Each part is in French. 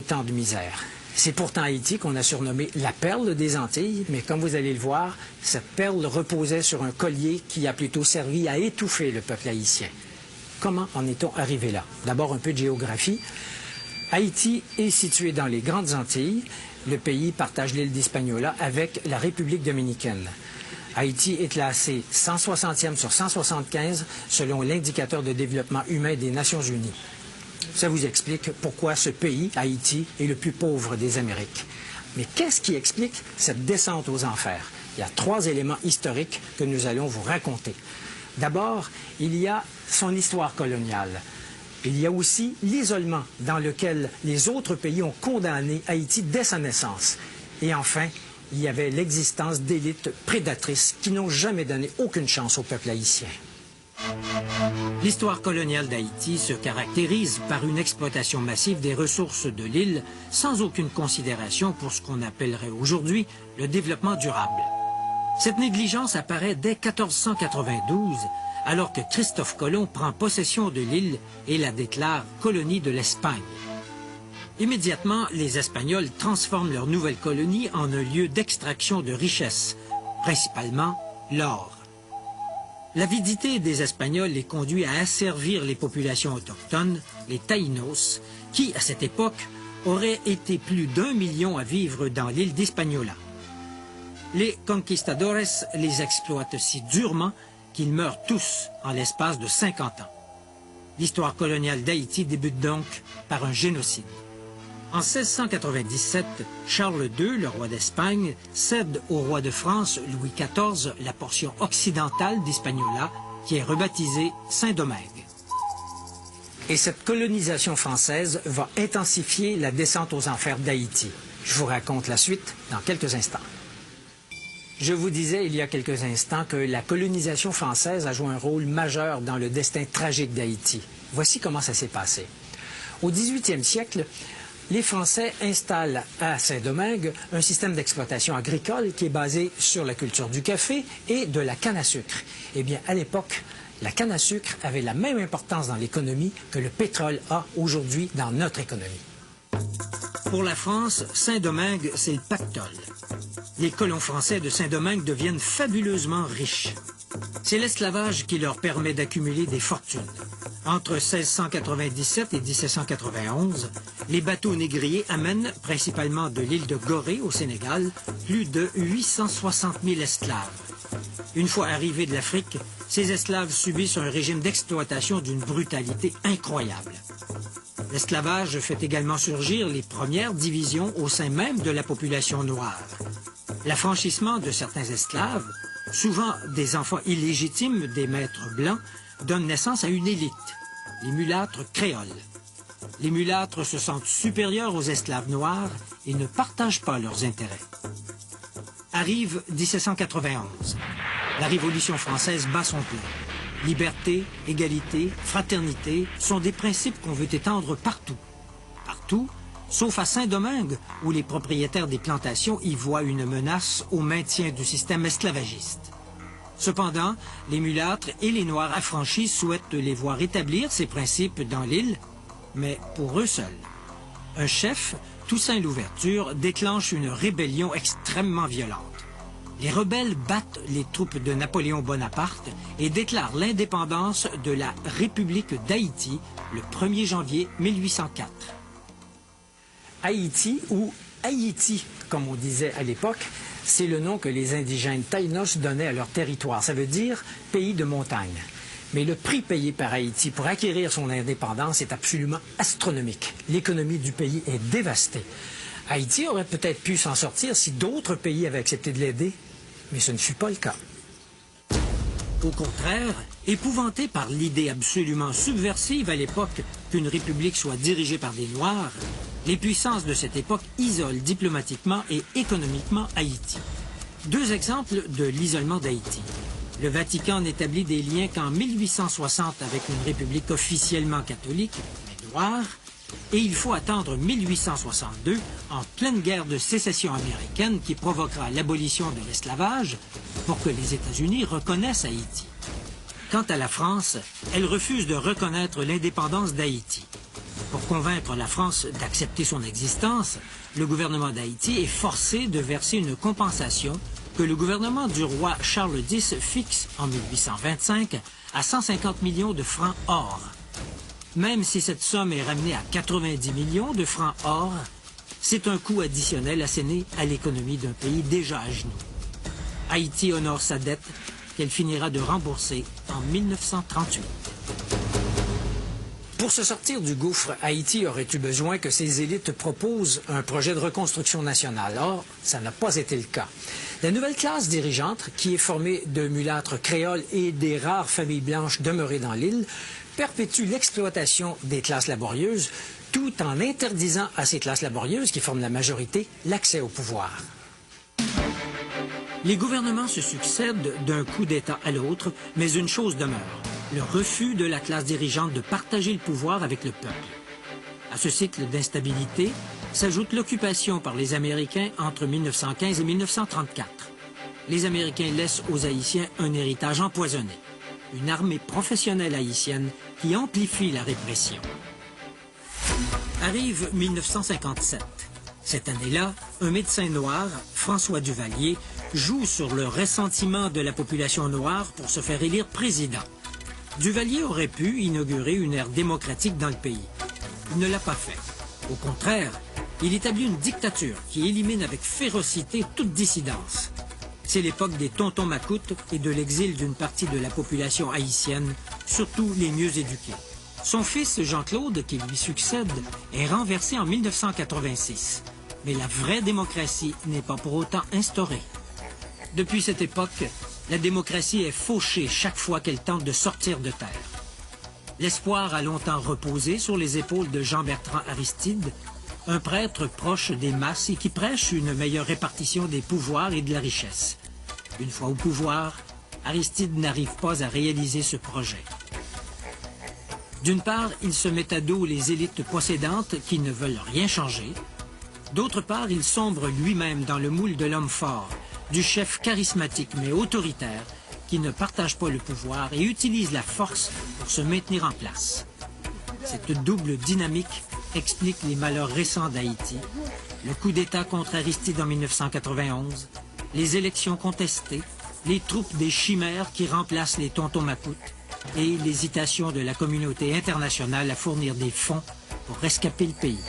tant de misère. C'est pourtant Haïti qu'on a surnommé la perle des Antilles, mais comme vous allez le voir, cette perle reposait sur un collier qui a plutôt servi à étouffer le peuple haïtien. Comment en est-on arrivé là? D'abord un peu de géographie. Haïti est situé dans les Grandes Antilles. Le pays partage l'île d'Hispaniola avec la République dominicaine. Haïti est classé 160e sur 175 selon l'indicateur de développement humain des Nations unies. Ça vous explique pourquoi ce pays, Haïti, est le plus pauvre des Amériques. Mais qu'est-ce qui explique cette descente aux enfers? Il y a 3 éléments historiques que nous allons vous raconter. D'abord, il y a son histoire coloniale. Il y a aussi l'isolement dans lequel les autres pays ont condamné Haïti dès sa naissance. Et enfin, il y avait l'existence d'élites prédatrices qui n'ont jamais donné aucune chance au peuple haïtien. L'histoire coloniale d'Haïti se caractérise par une exploitation massive des ressources de l'île sans aucune considération pour ce qu'on appellerait aujourd'hui le développement durable. Cette négligence apparaît dès 1492, alors que Christophe Colomb prend possession de l'île et la déclare colonie de l'Espagne. Immédiatement, les Espagnols transforment leur nouvelle colonie en un lieu d'extraction de richesses, principalement l'or. L'avidité des Espagnols les conduit à asservir les populations autochtones, les Taïnos, qui, à cette époque, auraient été plus d'1 million à vivre dans l'île d'Hispaniola. Les conquistadores les exploitent si durement qu'ils meurent tous en l'espace de 50 ans. L'histoire coloniale d'Haïti débute donc par un génocide. En 1697, Charles II, le roi d'Espagne, cède au roi de France, Louis XIV, la portion occidentale d'Hispaniola, qui est rebaptisée Saint-Domingue. Et cette colonisation française va intensifier la descente aux enfers d'Haïti. Je vous raconte la suite dans quelques instants. Je vous disais il y a quelques instants que la colonisation française a joué un rôle majeur dans le destin tragique d'Haïti. Voici comment ça s'est passé. Au 18e siècle, les Français installent à Saint-Domingue un système d'exploitation agricole qui est basé sur la culture du café et de la canne à sucre. Eh bien, à l'époque, la canne à sucre avait la même importance dans l'économie que le pétrole a aujourd'hui dans notre économie. Pour la France, Saint-Domingue, c'est le pactole. Les colons français de Saint-Domingue deviennent fabuleusement riches. C'est l'esclavage qui leur permet d'accumuler des fortunes. Entre 1697 et 1791, les bateaux négriers amènent, principalement de l'île de Gorée au Sénégal, plus de 860 000 esclaves. Une fois arrivés de l'Afrique, ces esclaves subissent un régime d'exploitation d'une brutalité incroyable. L'esclavage fait également surgir les premières divisions au sein même de la population noire. L'affranchissement de certains esclaves, souvent des enfants illégitimes des maîtres blancs, donne naissance à une élite, les mulâtres créoles. Les mulâtres se sentent supérieurs aux esclaves noirs et ne partagent pas leurs intérêts. Arrive 1791. La Révolution française bat son plein. Liberté, égalité, fraternité sont des principes qu'on veut étendre partout. Partout, sauf à Saint-Domingue, où les propriétaires des plantations y voient une menace au maintien du système esclavagiste. Cependant, les mulâtres et les Noirs affranchis souhaitent les voir établir ces principes dans l'île, mais pour eux seuls. Un chef, Toussaint Louverture, déclenche une rébellion extrêmement violente. Les rebelles battent les troupes de Napoléon Bonaparte et déclarent l'indépendance de la République d'Haïti le 1er janvier 1804. Haïti, ou Haïti, comme on disait à l'époque, c'est le nom que les indigènes Taïnos donnaient à leur territoire. Ça veut dire pays de montagne. Mais le prix payé par Haïti pour acquérir son indépendance est absolument astronomique. L'économie du pays est dévastée. Haïti aurait peut-être pu s'en sortir si d'autres pays avaient accepté de l'aider, mais ce ne fut pas le cas. Au contraire, épouvanté par l'idée absolument subversive à l'époque qu'une république soit dirigée par des Noirs, les puissances de cette époque isolent diplomatiquement et économiquement Haïti. 2 exemples de l'isolement d'Haïti. Le Vatican n'établit des liens qu'en 1860 avec une république officiellement catholique, mais noire, et il faut attendre 1862, en pleine guerre de sécession américaine qui provoquera l'abolition de l'esclavage, pour que les États-Unis reconnaissent Haïti. Quant à la France, elle refuse de reconnaître l'indépendance d'Haïti. Pour convaincre la France d'accepter son existence, le gouvernement d'Haïti est forcé de verser une compensation que le gouvernement du roi Charles X fixe en 1825 à 150 millions de francs or. Même si cette somme est ramenée à 90 millions de francs or, c'est un coût additionnel asséné à l'économie d'un pays déjà à genoux. Haïti honore sa dette qu'elle finira de rembourser en 1938. Pour se sortir du gouffre, Haïti aurait eu besoin que ses élites proposent un projet de reconstruction nationale. Or, ça n'a pas été le cas. La nouvelle classe dirigeante, qui est formée de mulâtres créoles et des rares familles blanches demeurées dans l'île, perpétue l'exploitation des classes laborieuses, tout en interdisant à ces classes laborieuses, qui forment la majorité, l'accès au pouvoir. Les gouvernements se succèdent d'un coup d'État à l'autre, mais une chose demeure, le refus de la classe dirigeante de partager le pouvoir avec le peuple. À ce cycle d'instabilité s'ajoute l'occupation par les Américains entre 1915 et 1934. Les Américains laissent aux Haïtiens un héritage empoisonné, une armée professionnelle haïtienne qui amplifie la répression. Arrive 1957. Cette année-là, un médecin noir, François Duvalier, joue sur le ressentiment de la population noire pour se faire élire président. Duvalier aurait pu inaugurer une ère démocratique dans le pays. Il ne l'a pas fait. Au contraire, il établit une dictature qui élimine avec férocité toute dissidence. C'est l'époque des tontons macoutes et de l'exil d'une partie de la population haïtienne, surtout les mieux éduqués. Son fils, Jean-Claude, qui lui succède, est renversé en 1986. Mais la vraie démocratie n'est pas pour autant instaurée. Depuis cette époque, la démocratie est fauchée chaque fois qu'elle tente de sortir de terre. L'espoir a longtemps reposé sur les épaules de Jean-Bertrand Aristide, un prêtre proche des masses et qui prêche une meilleure répartition des pouvoirs et de la richesse. Une fois au pouvoir, Aristide n'arrive pas à réaliser ce projet. D'une part, il se met à dos les élites possédantes qui ne veulent rien changer. D'autre part, il sombre lui-même dans le moule de l'homme fort, du chef charismatique mais autoritaire qui ne partage pas le pouvoir et utilise la force pour se maintenir en place. Cette double dynamique explique les malheurs récents d'Haïti, le coup d'État contre Aristide en 1991, les élections contestées, les troupes des chimères qui remplacent les tontons macoutes et l'hésitation de la communauté internationale à fournir des fonds pour rescaper le pays.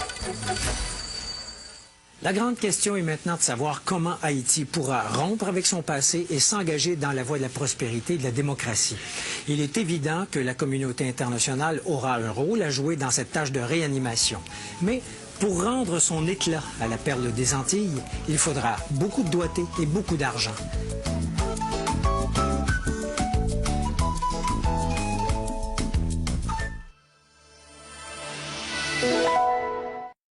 La grande question est maintenant de savoir comment Haïti pourra rompre avec son passé et s'engager dans la voie de la prospérité et de la démocratie. Il est évident que la communauté internationale aura un rôle à jouer dans cette tâche de réanimation. Mais pour rendre son éclat à la perle des Antilles, il faudra beaucoup de doigté et beaucoup d'argent.